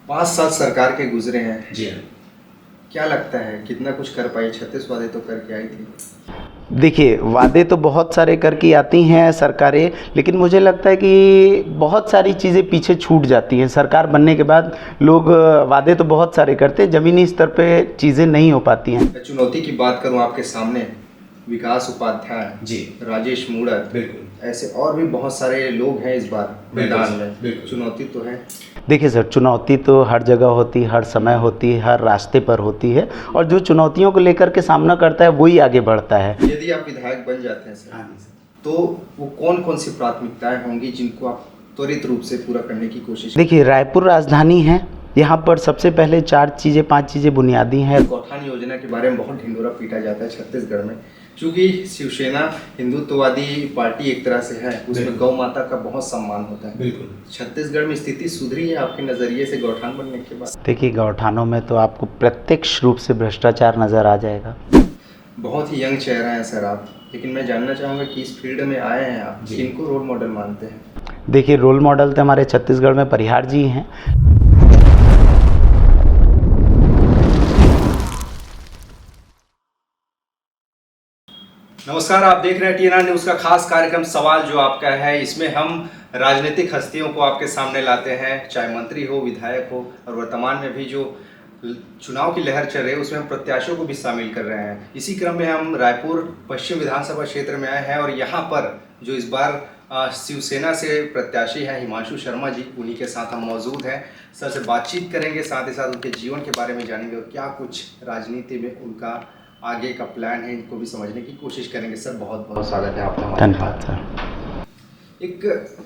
5 साल सरकार के गुजरे हैं जी हाँ। क्या लगता है कितना कुछ कर पाई? 36 वादे तो करके आई थी। देखिए, वादे तो बहुत सारे करके आती हैं सरकारें, लेकिन मुझे लगता है कि बहुत सारी चीज़ें पीछे छूट जाती हैं। सरकार बनने के बाद लोग वादे तो बहुत सारे करते हैं, ज़मीनी स्तर पे चीज़ें नहीं हो पाती हैं। मैं चुनौती की बात करूं आपके सामने, विकास उपाध्याय जी राजेश मूणत, बिल्कुल। ऐसे और भी बहुत सारे लोग हैं इस बार मैदान में। बिल्कुल। चुनौती तो है। देखिए सर, चुनौती तो हर जगह होती है, हर समय होती है, हर रास्ते पर होती है, और जो चुनौतियों को लेकर के सामना करता है वही आगे बढ़ता है। यदि आप विधायक बन जाते हैं सर, तो वो कौन कौन सी प्राथमिकताएं होंगी जिनको आप त्वरित रूप से पूरा करने की कोशिश? देखिए, रायपुर राजधानी है, यहाँ पर सबसे पहले 5 चीज़ें बुनियादी हैं। गौठान योजना के बारे में बहुत ढिंडोरा पीटा जाता है छत्तीसगढ़ में, क्योंकि शिवसेना हिंदुत्ववादी पार्टी एक तरह से है, उसमें गौ माता का बहुत सम्मान होता है। बिल्कुल। छत्तीसगढ़ में स्थिति सुधरी है आपके नज़रिए से गौठान बनने के बाद? देखिए, गौठानों में तो आपको प्रत्यक्ष रूप से भ्रष्टाचार नज़र आ जाएगा। बहुत ही यंग चेहरा है सर आप, लेकिन मैं जानना चाहूँगा कि इस फील्ड में आए हैं आप, किनको रोल मॉडल मानते हैं? देखिए, रोल मॉडल तो हमारे छत्तीसगढ़ में परिहार जी हैं। नमस्कार, आप देख रहे हैं TNR न्यूज़ का खास कार्यक्रम सवाल जो आपका है। इसमें हम राजनीतिक हस्तियों को आपके सामने लाते हैं, चाहे मंत्री हो, विधायक हो, और वर्तमान में भी जो चुनाव की लहर चल रही है उसमें हम प्रत्याशियों को भी शामिल कर रहे हैं। इसी क्रम में हम रायपुर पश्चिम विधानसभा क्षेत्र में आए हैं और यहाँ पर जो इस बार शिवसेना से प्रत्याशी हैं हिमांशु शर्मा जी, उन्हीं के साथ हम मौजूद हैं। सर से बातचीत करेंगे, साथ ही साथ उनके जीवन के बारे में जानेंगे और क्या कुछ राजनीति में उनका आगे का प्लान है, इनको भी समझने की कोशिश करेंगे। सर बहुत बहुत स्वागत है आपका हमारे धन्यवाद सर। एक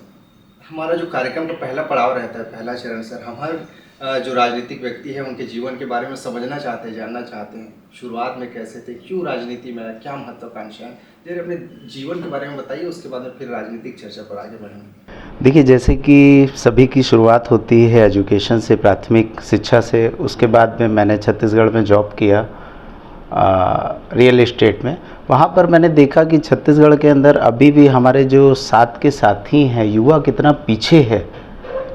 हमारा जो कार्यक्रम का पहला पड़ाव रहता है, पहला चरण सर, हम हर जो राजनीतिक व्यक्ति है उनके जीवन के बारे में समझना चाहते हैं, जानना चाहते हैं। शुरुआत में कैसे थे, क्यों राजनीति में आए, क्या महत्वाकांक्षा है, जरा अपने जीवन के बारे में बताइए, उसके बाद में फिर राजनीतिक चर्चा पर आगे बढ़ेंगे। देखिए, जैसे कि सभी की शुरुआत होती है एजुकेशन से, प्राथमिक शिक्षा से। उसके बाद में मैंने छत्तीसगढ़ में जॉब किया रियल एस्टेट में। वहाँ पर मैंने देखा कि छत्तीसगढ़ के अंदर अभी भी हमारे जो साथ के साथी हैं, युवा कितना पीछे है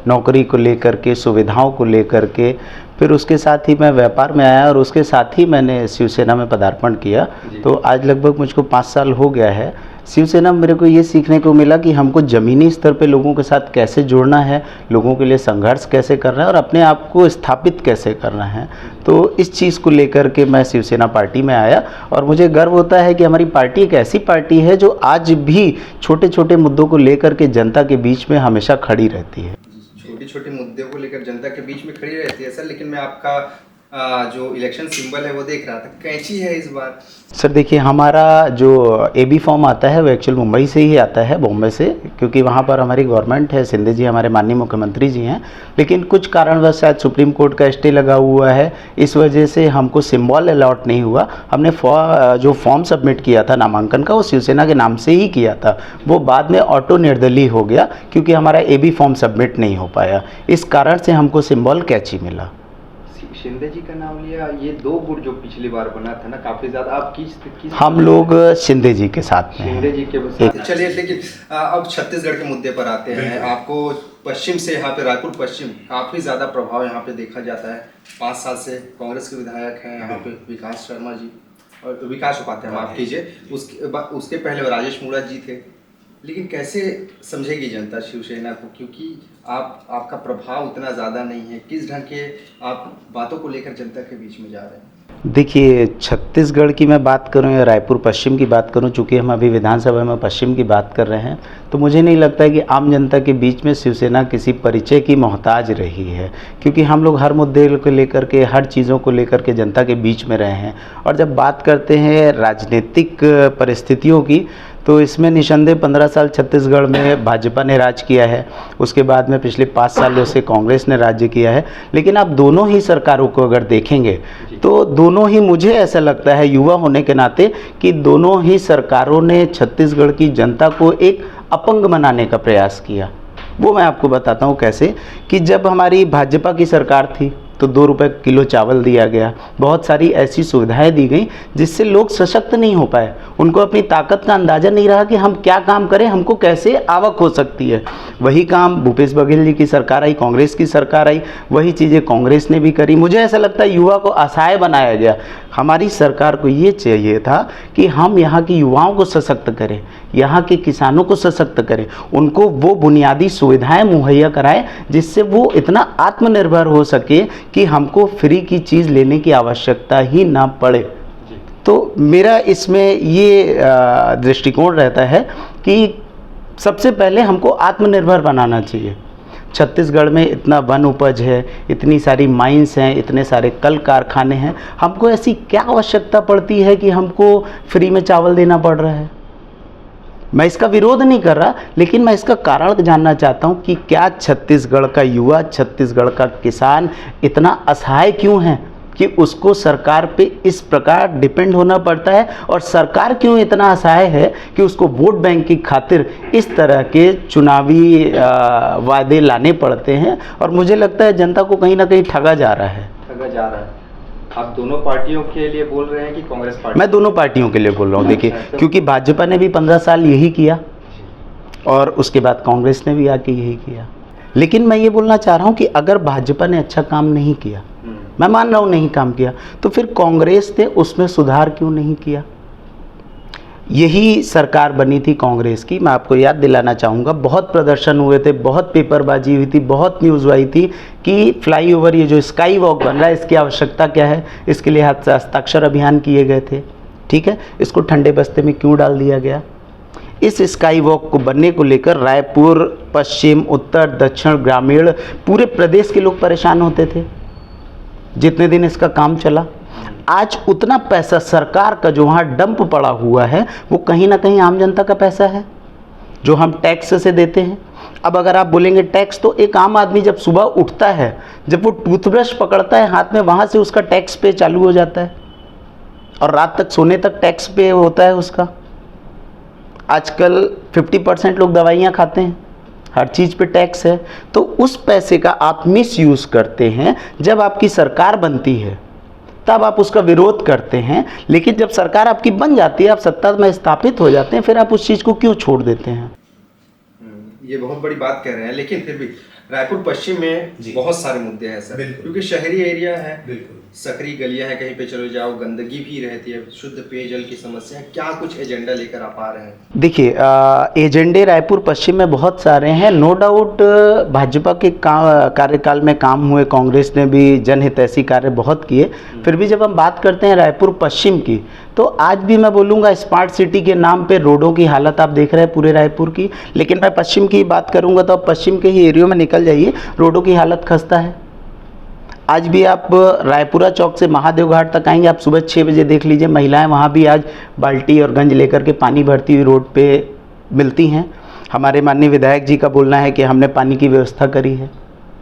नौकरी को लेकर के, सुविधाओं को लेकर के। फिर उसके साथ ही मैं व्यापार में आया और उसके साथ ही मैंने शिवसेना में पदार्पण किया। तो आज लगभग मुझको 5 साल हो गया है। शिवसेना में मेरे को ये सीखने को मिला कि हमको ज़मीनी स्तर पे लोगों के साथ कैसे जुड़ना है, लोगों के लिए संघर्ष कैसे करना है और अपने आप को स्थापित कैसे करना है। तो इस चीज़ को लेकर के मैं शिवसेना पार्टी में आया और मुझे गर्व होता है कि हमारी पार्टी एक ऐसी पार्टी है जो आज भी छोटे छोटे मुद्दों को लेकर के जनता के बीच में हमेशा खड़ी रहती है। छोटे छोटे मुद्दों को लेकर जनता के बीच में खड़ी रहती है सर, लेकिन मैं आपका जो इलेक्शन सिंबल है वो देख रहा था, कैंची है इस बार? सर देखिए, हमारा जो AB फॉर्म आता है वो एक्चुअल मुंबई से ही आता है, बॉम्बे से, क्योंकि वहाँ पर हमारी गवर्नमेंट है, शिंदे जी हमारे माननीय मुख्यमंत्री जी हैं। लेकिन कुछ कारणवश शायद सुप्रीम कोर्ट का स्टे लगा हुआ है, इस वजह से हमको सिंबल अलॉट नहीं हुआ। हमने जो फॉर्म सबमिट किया था नामांकन का, वो शिवसेना के नाम से ही किया था। वो बाद में ऑटो निर्दलीय हो गया क्योंकि हमारा AB फॉर्म सबमिट नहीं हो पाया। इस कारण से हमको सिंबल कैंची मिला। शिंदे जी का नाम लिया, ये 2 गुट जो पिछली बार बना था ना, काफी ज्यादा आप किस हम लोग शिंदे जी के साथ में शिंदे जी के साथ। चलिए, लेकिन अब छत्तीसगढ़ के मुद्दे पर आते हैं। आपको पश्चिम से, यहाँ पे रायपुर पश्चिम काफी ज्यादा प्रभाव यहाँ पे देखा जाता है। 5 साल से कांग्रेस के विधायक हैं यहाँ पे विकास शर्मा जी, और विकास उपाध्याय, माफ कीजिए, उसके पहले राजेश मूणत जी थे। लेकिन कैसे समझेगी जनता शिवसेना को, क्योंकि आपका प्रभाव उतना ज़्यादा नहीं है, किस ढंग के आप बातों को लेकर जनता के बीच में जा रहे हैं? देखिए, छत्तीसगढ़ की मैं बात करूं या रायपुर पश्चिम की बात करूं, चूँकि हम अभी विधानसभा में पश्चिम की बात कर रहे हैं, तो मुझे नहीं लगता है कि आम जनता के बीच में शिवसेना किसी परिचय की मोहताज रही है, क्योंकि हम लोग हर मुद्दे को लेकर के, हर चीज़ों को लेकर के जनता के बीच में रहे हैं। और जब बात करते हैं राजनीतिक परिस्थितियों की, तो इसमें निसंदेह 15 साल छत्तीसगढ़ में भाजपा ने राज किया है, उसके बाद में पिछले 5 सालों से कांग्रेस ने राज्य किया है। लेकिन आप दोनों ही सरकारों को अगर देखेंगे तो दोनों ही, मुझे ऐसा लगता है युवा होने के नाते, कि दोनों ही सरकारों ने छत्तीसगढ़ की जनता को एक अपंग बनाने का प्रयास किया। वो मैं आपको बताता हूँ कैसे। कि जब हमारी भाजपा की सरकार थी तो 2 रुपए किलो चावल दिया गया। बहुत सारी ऐसी सुविधाएं दी गई जिससे लोग सशक्त नहीं हो पाए, उनको अपनी ताकत का अंदाज़ा नहीं रहा कि हम क्या काम करें, हमको कैसे आवक हो सकती है। वही काम भूपेश बघेल जी की सरकार आई, कांग्रेस की सरकार आई, वही चीज़ें कांग्रेस ने भी करी। मुझे ऐसा लगता है युवा को असहाय बनाया गया। हमारी सरकार को ये चाहिए था कि हम यहाँ के युवाओं को सशक्त करें, यहाँ के किसानों को सशक्त करें, उनको वो बुनियादी सुविधाएं मुहैया कराएं जिससे वो इतना आत्मनिर्भर हो सके कि हमको फ्री की चीज़ लेने की आवश्यकता ही ना पड़े। तो मेरा इसमें ये दृष्टिकोण रहता है कि सबसे पहले हमको आत्मनिर्भर बनाना चाहिए। छत्तीसगढ़ में इतना वन उपज है, इतनी सारी माइंस हैं, इतने सारे कल कारखाने हैं, हमको ऐसी क्या आवश्यकता पड़ती है कि हमको फ्री में चावल देना पड़ रहा है। मैं इसका विरोध नहीं कर रहा, लेकिन मैं इसका कारण जानना चाहता हूँ कि क्या छत्तीसगढ़ का युवा, छत्तीसगढ़ का किसान इतना असहाय क्यों है कि उसको सरकार पे इस प्रकार डिपेंड होना पड़ता है, और सरकार क्यों इतना असहाय है कि उसको वोट बैंक की खातिर इस तरह के चुनावी वादे लाने पड़ते हैं। और मुझे लगता है जनता को कहीं ना कहीं ठगा जा रहा है। आप दोनों पार्टियों के लिए बोल रहे हैं कि कांग्रेस पार्टी? मैं दोनों पार्टियों के लिए बोल रहा हूँ। देखिए, क्योंकि भाजपा ने भी 15 साल यही किया और उसके बाद कांग्रेस ने भी आके यही किया। लेकिन मैं ये बोलना चाह रहा हूँ कि अगर भाजपा ने अच्छा काम नहीं किया, मैं मान रहा हूँ नहीं काम किया, तो फिर कांग्रेस ने उसमें सुधार क्यों नहीं किया? यही सरकार बनी थी कांग्रेस की। मैं आपको याद दिलाना चाहूँगा, बहुत प्रदर्शन हुए थे, बहुत पेपरबाजी हुई थी, बहुत न्यूज़ आई थी कि फ्लाईओवर, ये जो स्काई वॉक बन रहा है, इसकी आवश्यकता क्या है। इसके लिए हस्ताक्षर अभियान किए गए थे, ठीक है। इसको ठंडे बस्ते में क्यों डाल दिया गया? इस स्काई वॉक को बनने को लेकर रायपुर, पश्चिम, उत्तर, दक्षिण, ग्रामीण, पूरे प्रदेश के लोग परेशान होते थे जितने दिन इसका काम चला। आज उतना पैसा सरकार का जो वहाँ डंप पड़ा हुआ है, वो कहीं ना कहीं आम जनता का पैसा है जो हम टैक्स से देते हैं। अब अगर आप बोलेंगे टैक्स, तो एक आम आदमी जब सुबह उठता है, जब वो टूथब्रश पकड़ता है हाथ में, वहाँ से उसका टैक्स पे चालू हो जाता है और रात तक सोने तक टैक्स पे होता है उसका। आजकल 50% लोग दवाइयाँ खाते हैं, हर चीज़ पे टैक्स है। तो उस पैसे का आप मिसयूज़ करते हैं। जब आपकी सरकार बनती है तब आप उसका विरोध करते हैं, लेकिन जब सरकार आपकी बन जाती है, आप सत्ता में स्थापित हो जाते हैं, फिर आप उस चीज़ को क्यों छोड़ देते हैं? ये बहुत बड़ी बात कह रहे हैं, लेकिन फिर भी रायपुर पश्चिम में बहुत सारे मुद्दे हैं सर, क्योंकि शहरी एरिया है, सकरी गलियां हैं, कहीं पे चलो जाओ गंदगी भी रहती है, शुद्ध पेयजल की समस्या। क्या कुछ एजेंडा लेकर आप आ रहे हैं? देखिए, एजेंडे रायपुर पश्चिम में बहुत सारे हैं। नो डाउट भाजपा के कार्यकाल में काम हुए, कांग्रेस ने भी जनहितैषी कार्य बहुत किए। फिर भी जब हम बात करते हैं रायपुर पश्चिम की, तो आज भी मैं बोलूँगा स्मार्ट सिटी के नाम पे रोडों की हालत आप देख रहे हैं पूरे रायपुर की। लेकिन मैं पश्चिम की बात करूँगा तो आप पश्चिम के ही एरिया में निकल जाइए, रोडों की हालत खस्ता है। आज भी आप रायपुरा चौक से महादेव घाट तक आएंगे, आप सुबह 6 बजे देख लीजिए, महिलाएं वहाँ भी आज बाल्टी और गंज लेकर के पानी भरती हुई रोड पे मिलती हैं। हमारे माननीय विधायक जी का बोलना है कि हमने पानी की व्यवस्था करी है,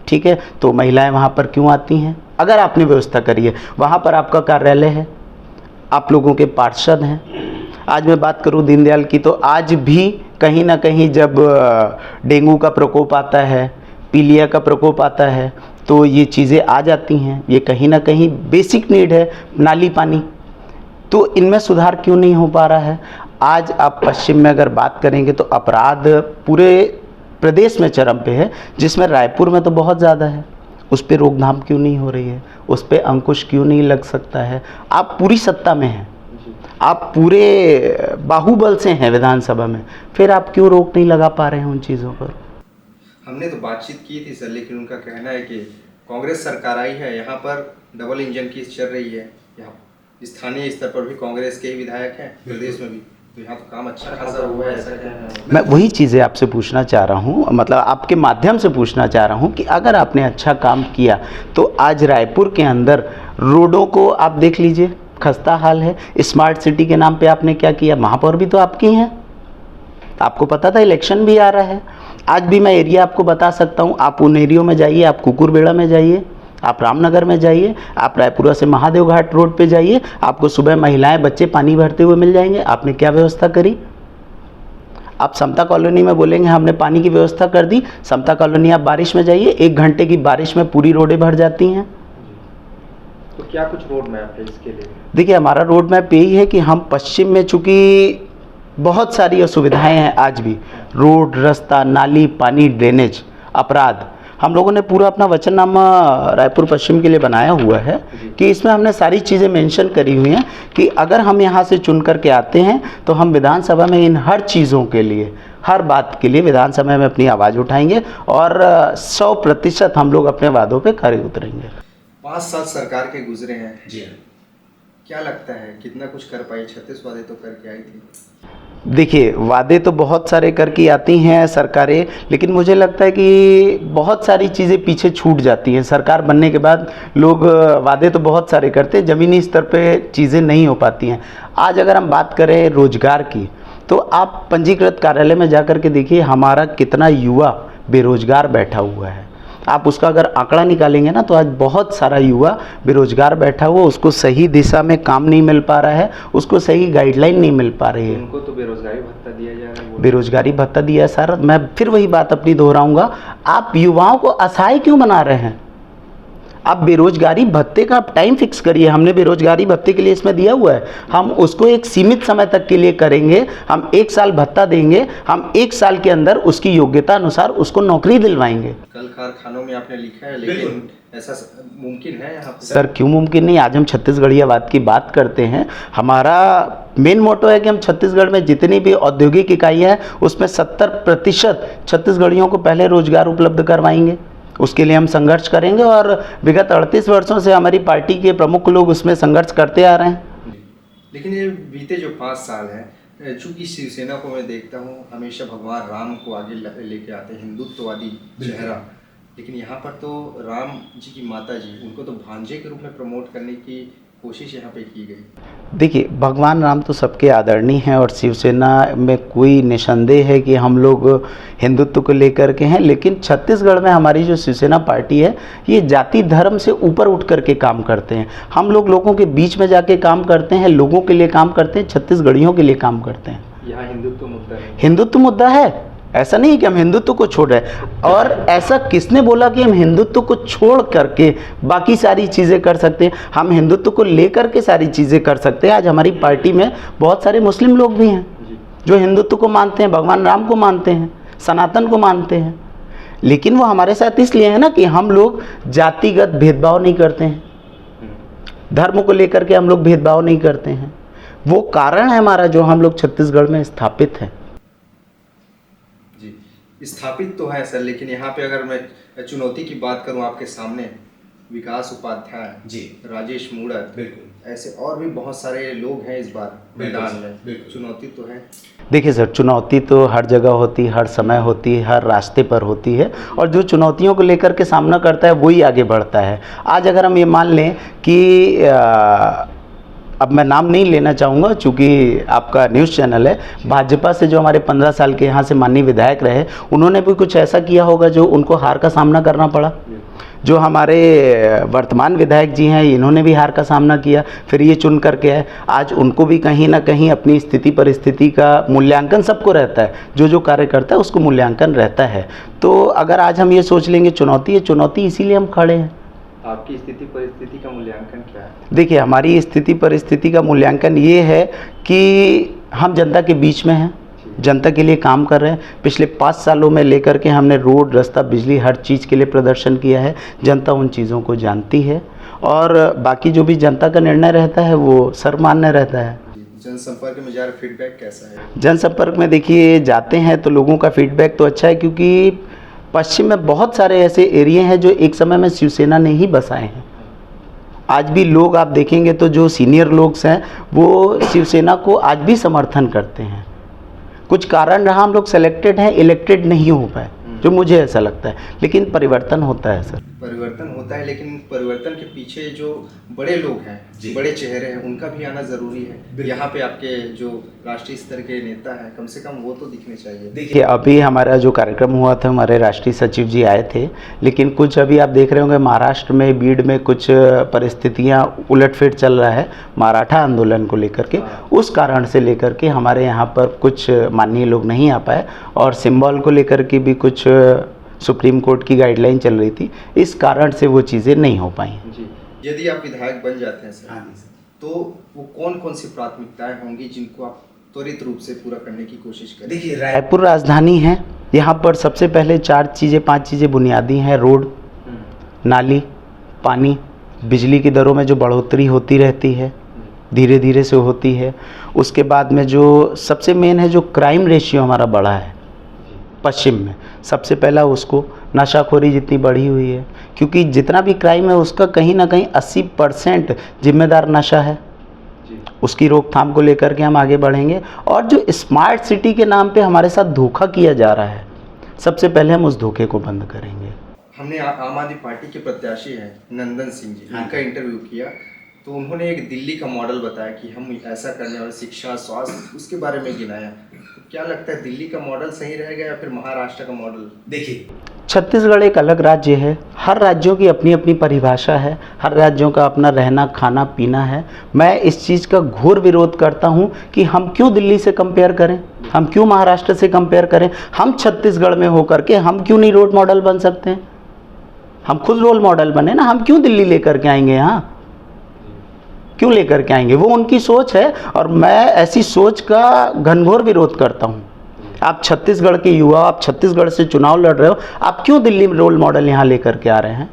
ठीक है। तो महिलाएं वहाँ पर क्यों आती हैं? अगर आपने व्यवस्था करी है, वहाँ पर आपका कार्यालय है, आप लोगों के पार्षद हैं। आज मैं बात करूँ दीनदयाल की, तो आज भी कहीं ना कहीं जब डेंगू का प्रकोप आता है, पीलिया का प्रकोप आता है, तो ये चीज़ें आ जाती हैं। ये कहीं ना कहीं बेसिक नीड है, नाली पानी। तो इनमें सुधार क्यों नहीं हो पा रहा है? आज आप पश्चिम में अगर बात करेंगे तो अपराध पूरे प्रदेश में चरम पे है, जिसमें रायपुर में तो बहुत ज़्यादा है। उस पर रोकथाम क्यों नहीं हो रही है? उस पर अंकुश क्यों नहीं लग सकता है? आप पूरी सत्ता में हैं, आप पूरे बाहुबल से हैं विधानसभा में, फिर आप क्यों रोक नहीं लगा पा रहे हैं उन चीज़ों पर? हमने तो बातचीत की थी सर, लेकिन उनका कहना है कि कांग्रेस सरकार आई है, यहाँ पर डबल इंजन की चल रही है। यहाँ स्थानीय स्तर पर भी कांग्रेस के ही विधायक हैं, प्रदेश में भी, तो यहाँ तो काम अच्छा खासा हुआ है, ऐसा क्या है? मैं वही चीज़ें आपसे पूछना चाह रहा हूँ, मतलब आपके माध्यम से पूछना चाह रहा हूँ कि अगर आपने अच्छा काम किया तो आज रायपुर के अंदर रोडों को आप देख लीजिए, खस्ता हाल है। स्मार्ट सिटी के नाम पे आपने क्या किया? महापौर भी तो आपकी हैं, आपको पता था इलेक्शन भी आ रहा है। आज भी मैं एरिया आपको बता सकता हूँ, आप उन एरियो में जाइए, आप कुकुरबेड़ा में जाइए, आप रामनगर में जाइए, आप रायपुरा से महादेव घाट रोड पे जाइए, आपको सुबह महिलाएं बच्चे पानी भरते हुए मिल जाएंगे। आपने क्या व्यवस्था करी? आप समता कॉलोनी में बोलेंगे हमने पानी की व्यवस्था कर दी। समता कॉलोनी आप बारिश में जाइए, 1 घंटे की बारिश में पूरी रोडें भर जाती हैं। क्या कुछ रोड मैप है इसके लिए? देखिए, हमारा रोड मैप यही है कि हम पश्चिम में, चूँकि बहुत सारी असुविधाएं हैं आज भी, रोड, रास्ता, नाली, पानी, ड्रेनेज, अपराध, हम लोगों ने पूरा अपना वचननामा रायपुर पश्चिम के लिए बनाया हुआ है कि इसमें हमने सारी चीज़ें मेंशन करी हुई हैं कि अगर हम यहाँ से चुन करके आते हैं तो हम विधानसभा में इन हर चीज़ों के लिए, हर बात के लिए विधानसभा में अपनी आवाज़ उठाएंगे और 100% हम लोग अपने वादों पे खरे उतरेंगे। 5 साल सरकार के गुजरे हैं जी हाँ। क्या लगता है कितना कुछ कर पाई? 36 वादे तो करके आई थी। देखिए, वादे तो बहुत सारे करके आती हैं सरकारें, लेकिन मुझे लगता है कि बहुत सारी चीज़ें पीछे छूट जाती हैं। सरकार बनने के बाद लोग वादे तो बहुत सारे करते हैं, ज़मीनी स्तर पे चीज़ें नहीं हो पाती हैं। आज अगर हम बात करें रोजगार की, तो आप पंजीकृत कार्यालय में जाकर के देखिए हमारा कितना युवा बेरोजगार बैठा हुआ है। आप उसका अगर आंकड़ा निकालेंगे ना, तो आज बहुत सारा युवा बेरोजगार बैठा हुआ, उसको सही दिशा में काम नहीं मिल पा रहा है, उसको सही गाइडलाइन नहीं मिल पा रही है। उनको तो बेरोजगारी भत्ता दिया जा रहा है। बेरोजगारी भत्ता दिया है सर। मैं फिर वही बात अपनी दोहराऊंगा, आप युवाओं को असहाय क्यों बना रहे हैं? आप बेरोजगारी भत्ते का आप टाइम फिक्स करिए। हमने बेरोजगारी भत्ते के लिए इसमें दिया हुआ है, हम उसको एक सीमित समय तक के लिए करेंगे। हम 1 साल भत्ता देंगे, हम 1 साल के अंदर उसकी योग्यता अनुसार उसको नौकरी दिलवाएंगे। कल कारखानों में आपने लिखा है, लेकिन ऐसा मुमकिन है यहाँ पे? सर, क्यों मुमकिन नहीं? आज हम छत्तीसगढ़ियावाद की बात करते हैं। हमारा मेन मोटो है कि हम छत्तीसगढ़ में जितनी भी औद्योगिक इकाइयाँ हैं उसमें 70% छत्तीसगढ़ियों को पहले रोजगार उपलब्ध करवाएंगे। उसके लिए हम संघर्ष करेंगे और विगत 38 वर्षों से हमारी पार्टी के प्रमुख लोग उसमें संघर्ष करते आ रहे हैं। लेकिन ये बीते जो 5 साल हैं, चूंकि शिवसेना को मैं देखता हूँ हमेशा भगवान राम को आगे लेके आते हैं, हिंदुत्ववादी चेहरा, लेकिन यहाँ पर तो राम जी की माता जी, उनको तो भांजे के रूप में प्रमोट करने की कोशिश यहाँ पे की गई। देखिए, भगवान राम तो सबके आदरणीय हैं और शिवसेना में कोई निसंदेह है कि हम लोग हिंदुत्व को लेकर के हैं, लेकिन छत्तीसगढ़ में हमारी जो शिवसेना पार्टी है ये जाति धर्म से ऊपर उठ करके काम करते हैं। हम लोग लोगों के बीच में जाके काम करते हैं, लोगों के लिए काम करते हैं, छत्तीसगढ़ियों के लिए काम करते हैं। यहाँ हिंदुत्व मुद्दा है। हिंदुत्व मुद्दा है, ऐसा नहीं कि हम हिंदुत्व को छोड़ रहे हैं। और ऐसा किसने बोला कि हम हिंदुत्व को छोड़ करके बाकी सारी चीज़ें कर सकते हैं? हम हिंदुत्व को लेकर के सारी चीज़ें कर सकते हैं। आज हमारी पार्टी में बहुत सारे मुस्लिम लोग भी हैं जो हिंदुत्व को मानते हैं, भगवान राम को मानते हैं, सनातन को मानते हैं, लेकिन वो हमारे साथ इसलिए है ना कि हम लोग जातिगत भेदभाव नहीं करते हैं, धर्म को लेकर के हम लोग भेदभाव नहीं करते हैं। वो कारण है हमारा जो हम लोग छत्तीसगढ़ में स्थापित हैं। स्थापित तो है सर, लेकिन यहाँ पे अगर मैं चुनौती की बात करूँ आपके सामने, विकास उपाध्याय जी, राजेश मूणत, बिल्कुल, ऐसे और भी बहुत सारे लोग हैं इस बार मैदान में। चुनौती तो है। देखिए सर, चुनौती तो हर जगह होती है, हर समय होती है, हर रास्ते पर होती है, और जो चुनौतियों को लेकर के सामना करता है वही आगे बढ़ता है। आज अगर हम ये मान लें कि अब मैं नाम नहीं लेना चाहूँगा चूँकि आपका न्यूज़ चैनल है, भाजपा से जो हमारे 15 साल के यहाँ से माननीय विधायक रहे, उन्होंने भी कुछ ऐसा किया होगा जो उनको हार का सामना करना पड़ा। जो हमारे वर्तमान विधायक जी हैं, इन्होंने भी हार का सामना किया, फिर ये चुन करके आए। आज उनको भी कहीं ना कहीं अपनी स्थिति परिस्थिति का मूल्यांकन सबको रहता है, जो कार्य करता है उसको मूल्यांकन रहता है। तो अगर आज हम ये सोच लेंगे चुनौती है, चुनौती इसीलिए हम खड़े हैं। आपकी स्थिति परिस्थिति का मूल्यांकन क्या है? देखिए, हमारी स्थिति परिस्थिति का मूल्यांकन ये है कि हम जनता के बीच में हैं, जनता के लिए काम कर रहे हैं। पिछले 5 सालों में लेकर के हमने रोड, रास्ता, बिजली, हर चीज़ के लिए प्रदर्शन किया है। जनता उन चीज़ों को जानती है और बाकी जो भी जनता का निर्णय रहता है वो सर्वमान्य रहता है। जनसंपर्क में जा रहा फीडबैक कैसा है? जनसंपर्क में देखिए, जाते हैं तो लोगों का फीडबैक तो अच्छा है, क्योंकि पश्चिम में बहुत सारे ऐसे एरिया हैं जो एक समय में शिवसेना ने ही बसाए हैं। आज भी लोग आप देखेंगे तो जो सीनियर लोग हैं वो शिवसेना को आज भी समर्थन करते हैं। कुछ कारण रहा, हम लोग सेलेक्टेड हैं, इलेक्टेड नहीं हो पाए, जो मुझे ऐसा लगता है, लेकिन परिवर्तन होता है सर। परिवर्तन होता है, लेकिन परिवर्तन के पीछे जो बड़े लोग हैं, बड़े चेहरे हैं, उनका भी आना जरूरी है। यहाँ पे आपके जो राष्ट्रीय स्तर के नेता हैं, कम से कम वो तो दिखने चाहिए। देखिए, अभी हमारा जो कार्यक्रम हुआ था, हमारे राष्ट्रीय सचिव जी आए थे, लेकिन कुछ अभी आप देख रहे होंगे महाराष्ट्र में, बीड़ में कुछ परिस्थितियाँ उलटफेर चल रहा है मराठा आंदोलन को लेकर के। उस कारण से लेकर के हमारे यहाँ पर कुछ माननीय लोग नहीं आ पाए, और सिंबल को लेकर के भी कुछ सुप्रीम कोर्ट की गाइडलाइन चल रही थी, इस कारण से वो चीज़ें नहीं हो पाई। जी, यदि आप विधायक बन जाते हैं सर, हाँ जी सर। तो वो कौन कौन सी प्राथमिकताएं होंगी जिनको आप त्वरित रूप से पूरा करने की कोशिश करें? देखिए, रायपुर राजधानी है, यहाँ पर सबसे पहले 5 चीज़ें बुनियादी हैं। रोड, नाली, पानी, बिजली की दरों में जो बढ़ोतरी होती रहती है, धीरे धीरे से होती है। उसके बाद में जो सबसे मेन है, जो क्राइम रेशियो हमारा बढ़ा है पश्चिम में, सबसे पहला उसको, नशाखोरी जितनी बढ़ी हुई है, क्योंकि जितना भी क्राइम है उसका कहीं ना कहीं 80% जिम्मेदार नशा है। उसकी रोकथाम को लेकर के हम आगे बढ़ेंगे। और जो स्मार्ट सिटी के नाम पे हमारे साथ धोखा किया जा रहा है, सबसे पहले हम उस धोखे को बंद करेंगे। हमने आम आदमी पार्टी के प्रत्याशी हैं नंदन सिंह जी, हाँ। उनका इंटरव्यू किया तो उन्होंने एक दिल्ली का मॉडल बताया कि हम ऐसा करने वाले, शिक्षा, स्वास्थ्य, उसके बारे में गिनाया। तो क्या लगता है, दिल्ली का मॉडल सही रहेगा या फिर महाराष्ट्र का मॉडल? देखिए, छत्तीसगढ़ एक अलग राज्य है, हर राज्यों की अपनी अपनी परिभाषा है, हर राज्यों का अपना रहना खाना पीना है। मैं इस चीज़ का घोर विरोध करता हूं कि हम क्यों दिल्ली से कंपेयर करें, हम क्यों महाराष्ट्र से कंपेयर करें। हम छत्तीसगढ़ में होकर के हम क्यों नहीं रोल मॉडल बन सकते हैं? हम खुद रोल मॉडल बने ना, हम क्यों दिल्ली लेकर के आएंगे? यहाँ क्यों लेकर के आएंगे? वो उनकी सोच है और मैं ऐसी सोच का घनघोर विरोध करता हूँ। आप छत्तीसगढ़ के युवा, आप छत्तीसगढ़ से चुनाव लड़ रहे हो, आप क्यों दिल्ली में रोल मॉडल यहाँ लेकर के आ रहे हैं?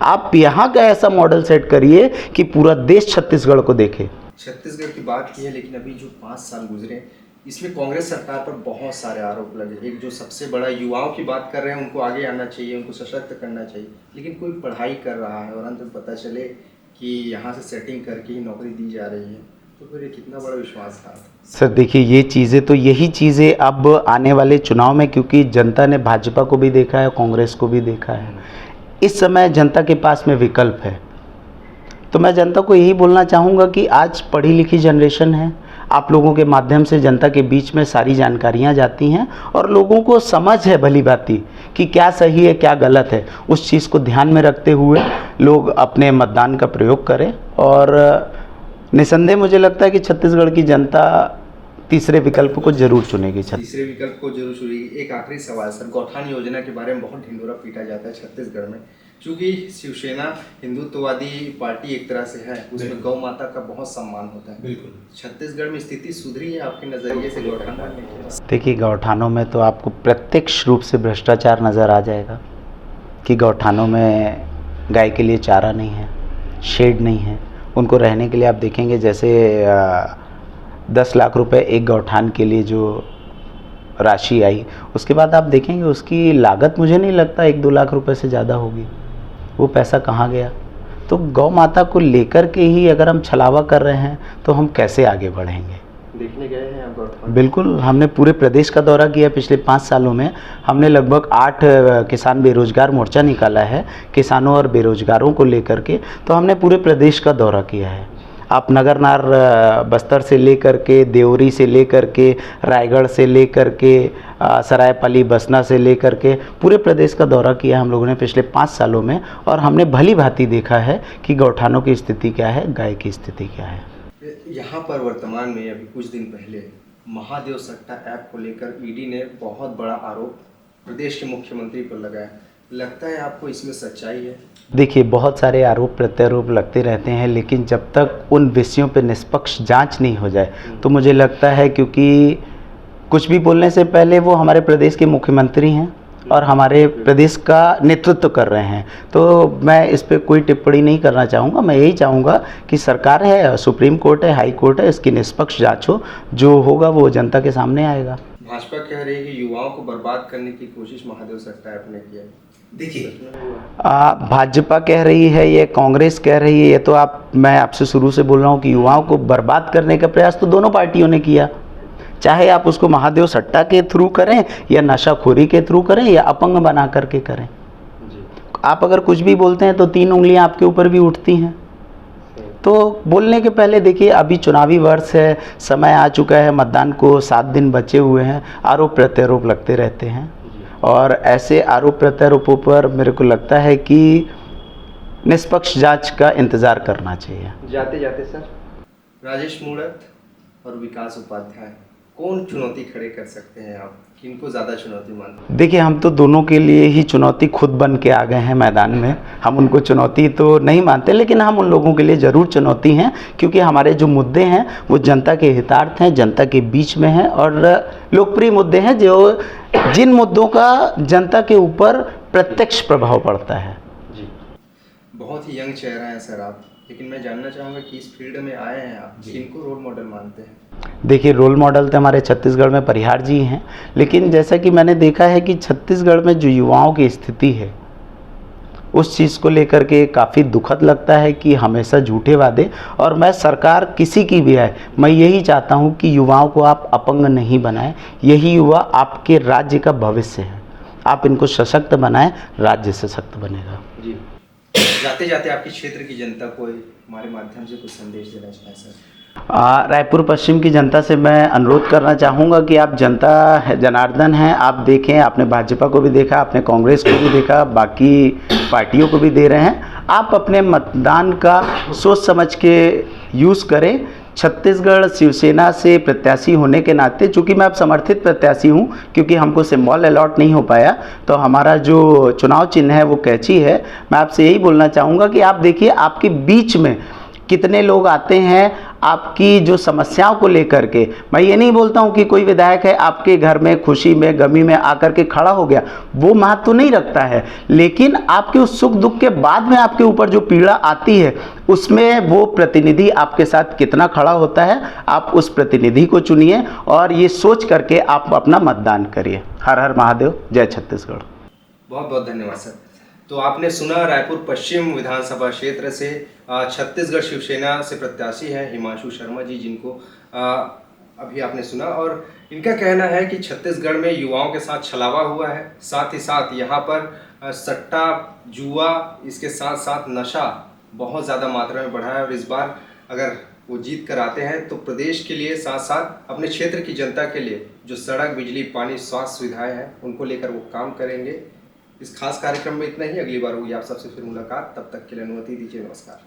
आप यहाँ का ऐसा मॉडल सेट करिए कि पूरा देश छत्तीसगढ़ को देखे। छत्तीसगढ़ की बात की है, लेकिन अभी जो 5 साल गुजरे, इसमें कांग्रेस सरकार पर बहुत सारे आरोप लगे। एक जो सबसे बड़ा, युवाओं की बात कर रहे हैं, उनको आगे आना चाहिए, उनको सशक्त करना चाहिए, लेकिन कोई पढ़ाई कर रहा है और अंत में पता चले कि यहाँ से सेटिंग करके ही नौकरी दी जा रही है, तो फिर ये कितना बड़ा विश्वासघात है। सर देखिए, ये चीज़ें तो, यही चीज़ें अब आने वाले चुनाव में, क्योंकि जनता ने भाजपा को भी देखा है, कांग्रेस को भी देखा है, इस समय जनता के पास में विकल्प है। तो मैं जनता को यही बोलना चाहूँगा कि आज पढ़ी लिखी जनरेशन है, आप लोगों के माध्यम से जनता के बीच में सारी जानकारियाँ जाती हैं और लोगों को समझ है भली भांति कि क्या सही है क्या गलत है। उस चीज़ को ध्यान में रखते हुए लोग अपने मतदान का प्रयोग करें और निसंदेह मुझे लगता है कि छत्तीसगढ़ की जनता तीसरे विकल्प को जरूर चुनेगी। तीसरे विकल्प को जरूर चुनेगी। एक आखिरी सवाल सर, गौठान योजना के बारे में बहुत ढिंडोरा पीटा जाता है छत्तीसगढ़ में, क्योंकि शिवसेना हिंदुत्ववादी पार्टी एक तरह से है, उसमें गौ माता का बहुत सम्मान होता है। बिल्कुल, छत्तीसगढ़ में स्थिति सुधरी है आपके नज़रिए से गौठान बनने के? देखिए, गौठानों में तो आपको प्रत्यक्ष रूप से भ्रष्टाचार नज़र आ जाएगा कि गौठानों में गाय के लिए चारा नहीं है, शेड नहीं है, उनको रहने के लिए आप देखेंगे जैसे 10 लाख रुपए एक गौठान के लिए जो राशि आई, उसके बाद आप देखेंगे उसकी लागत मुझे नहीं लगता 1-2 लाख रुपए से ज़्यादा होगी। वो पैसा कहाँ गया? तो गौ माता को लेकर के ही अगर हम छलावा कर रहे हैं तो हम कैसे आगे बढ़ेंगे? देखने गए हैं आप गौठान? बिल्कुल, हमने पूरे प्रदेश का दौरा किया। पिछले 5 सालों में हमने लगभग 8 किसान बेरोजगार मोर्चा निकाला है, किसानों और बेरोजगारों को लेकर के। तो हमने पूरे प्रदेश का दौरा किया है। आप नगरनार बस्तर से लेकर के, देवरी से लेकर के, रायगढ़ से लेकर के, सरायपाली बसना से लेकर के पूरे प्रदेश का दौरा किया हम लोगों ने पिछले 5 सालों में, और हमने भली भांति देखा है कि गौठानों की स्थिति क्या है, गाय की स्थिति क्या है। यहाँ पर वर्तमान में अभी कुछ दिन पहले महादेव सट्टा ऐप को लेकर ईडी ने बहुत बड़ा आरोप प्रदेश के मुख्यमंत्री पर लगाया। लगता है आपको इसमें सच्चाई है? देखिए, बहुत सारे आरोप प्रत्यारोप लगते रहते हैं, लेकिन जब तक उन विषयों पे निष्पक्ष जांच नहीं हो जाए तो मुझे लगता है, क्योंकि कुछ भी बोलने से पहले वो हमारे प्रदेश के मुख्यमंत्री हैं और हमारे प्रदेश का नेतृत्व कर रहे हैं, तो मैं इस पे कोई टिप्पणी नहीं करना चाहूँगा। मैं यही चाहूँगा कि सरकार है, सुप्रीम कोर्ट है, हाई कोर्ट है, इसकी निष्पक्ष जांच हो, जो होगा वो जनता के सामने आएगा। भाजपा कह रही है कि युवाओं को बर्बाद करने की कोशिश महादेव सट्टा ऐप ने की है। देखिए, भाजपा कह रही है, ये कांग्रेस कह रही है, ये तो मैं आपसे शुरू से बोल रहा हूँ कि युवाओं को बर्बाद करने का प्रयास तो दोनों पार्टियों ने किया, चाहे आप उसको महादेव सट्टा के थ्रू करें या नशाखोरी के थ्रू करें या अपंग बना करके करें। आप अगर कुछ भी बोलते हैं तो 3 उंगलियां आपके ऊपर भी उठती हैं। तो बोलने के पहले देखिए, अभी चुनावी वर्ष है, समय आ चुका है, मतदान को 7 दिन बचे हुए हैं, आरोप प्रत्यारोप लगते रहते हैं और ऐसे आरोप प्रत्यारोपों पर मेरे को लगता है कि निष्पक्ष जांच का इंतज़ार करना चाहिए। जाते जाते सर, राजेश मूणत और विकास उपाध्याय कौन चुनौती खड़े कर सकते हैं आप, किनको ज़्यादा चुनौती मानते हैं? देखिए, हम तो दोनों के लिए ही चुनौती खुद बन के आ गए हैं मैदान में। हम उनको चुनौती तो नहीं मानते, लेकिन हम उन लोगों के लिए ज़रूर चुनौती हैं, क्योंकि हमारे जो मुद्दे हैं वो जनता के हितार्थ हैं, जनता के बीच में हैं और लोकप्रिय मुद्दे हैं, जो जिन मुद्दों का जनता के ऊपर प्रत्यक्ष प्रभाव पड़ता है। जी, बहुत ही यंग चेहरा है सर आप, लेकिन मैं जानना चाहूँगा कि इस फील्ड में आए हैं आप, किनको रोल मॉडल मानते हैं? देखिए, रोल मॉडल तो हमारे छत्तीसगढ़ में परिहार जी हैं, लेकिन जैसा कि मैंने देखा है कि छत्तीसगढ़ में जो युवाओं की स्थिति है, उस चीज़ को लेकर के काफ़ी दुखद लगता है कि हमेशा झूठे वादे। और मैं सरकार किसी की भी आए, मैं यही चाहता हूँ कि युवाओं को आप अपंग नहीं बनाएं। यही युवा आपके राज्य का भविष्य है। आप इनको सशक्त बनाएं, राज्य सशक्त बनेगा। जी, जाते जाते आपके क्षेत्र की जनता को हमारे माध्यम से कुछ संदेश देना चाहें सर? रायपुर पश्चिम की जनता से मैं अनुरोध करना चाहूँगा कि आप जनता है, जनार्दन हैं, आप देखें, आपने भाजपा को भी देखा, आपने कांग्रेस को भी देखा, बाकी पार्टियों को भी दे रहे हैं। आप अपने मतदान का सोच समझ के यूज़ करें। छत्तीसगढ़ शिवसेना से प्रत्याशी होने के नाते, चूँकि मैं अब समर्थित प्रत्याशी हूँ, क्योंकि हमको सिंबल अलॉट नहीं हो पाया, तो हमारा जो चुनाव चिन्ह है वो कैंची है। मैं आपसे यही बोलना चाहूँगा कि आप देखिए, आपके बीच में कितने लोग आते हैं आपकी जो समस्याओं को लेकर के। मैं ये नहीं बोलता हूँ कि कोई विधायक है आपके घर में खुशी में गमी में आकर के खड़ा हो गया, वो महत्व तो नहीं रखता है, लेकिन आपके उस सुख दुख के बाद में आपके ऊपर जो पीड़ा आती है, उसमें वो प्रतिनिधि आपके साथ कितना खड़ा होता है। आप उस प्रतिनिधि को चुनिए और ये सोच करके आप अपना मतदान करिए। हर हर महादेव, जय छत्तीसगढ़। बहुत बहुत धन्यवाद सर। तो आपने सुना रायपुर पश्चिम विधानसभा क्षेत्र से छत्तीसगढ़ शिवसेना से प्रत्याशी हैं हिमांशु शर्मा जी, जिनको अभी आपने सुना। और इनका कहना है कि छत्तीसगढ़ में युवाओं के साथ छलावा हुआ है, साथ ही साथ यहाँ पर सट्टा जुआ, इसके साथ साथ नशा बहुत ज़्यादा मात्रा में बढ़ा है। और इस बार अगर वो जीत कर आते हैं तो प्रदेश के लिए, साथ साथ अपने क्षेत्र की जनता के लिए जो सड़क, बिजली, पानी, स्वास्थ्य सुविधाएँ हैं, उनको लेकर वो काम करेंगे। इस खास कार्यक्रम में इतना ही। अगली बार होगी आप सबसे फिर मुलाकात, तब तक के लिए अनुमति दीजिए। नमस्कार।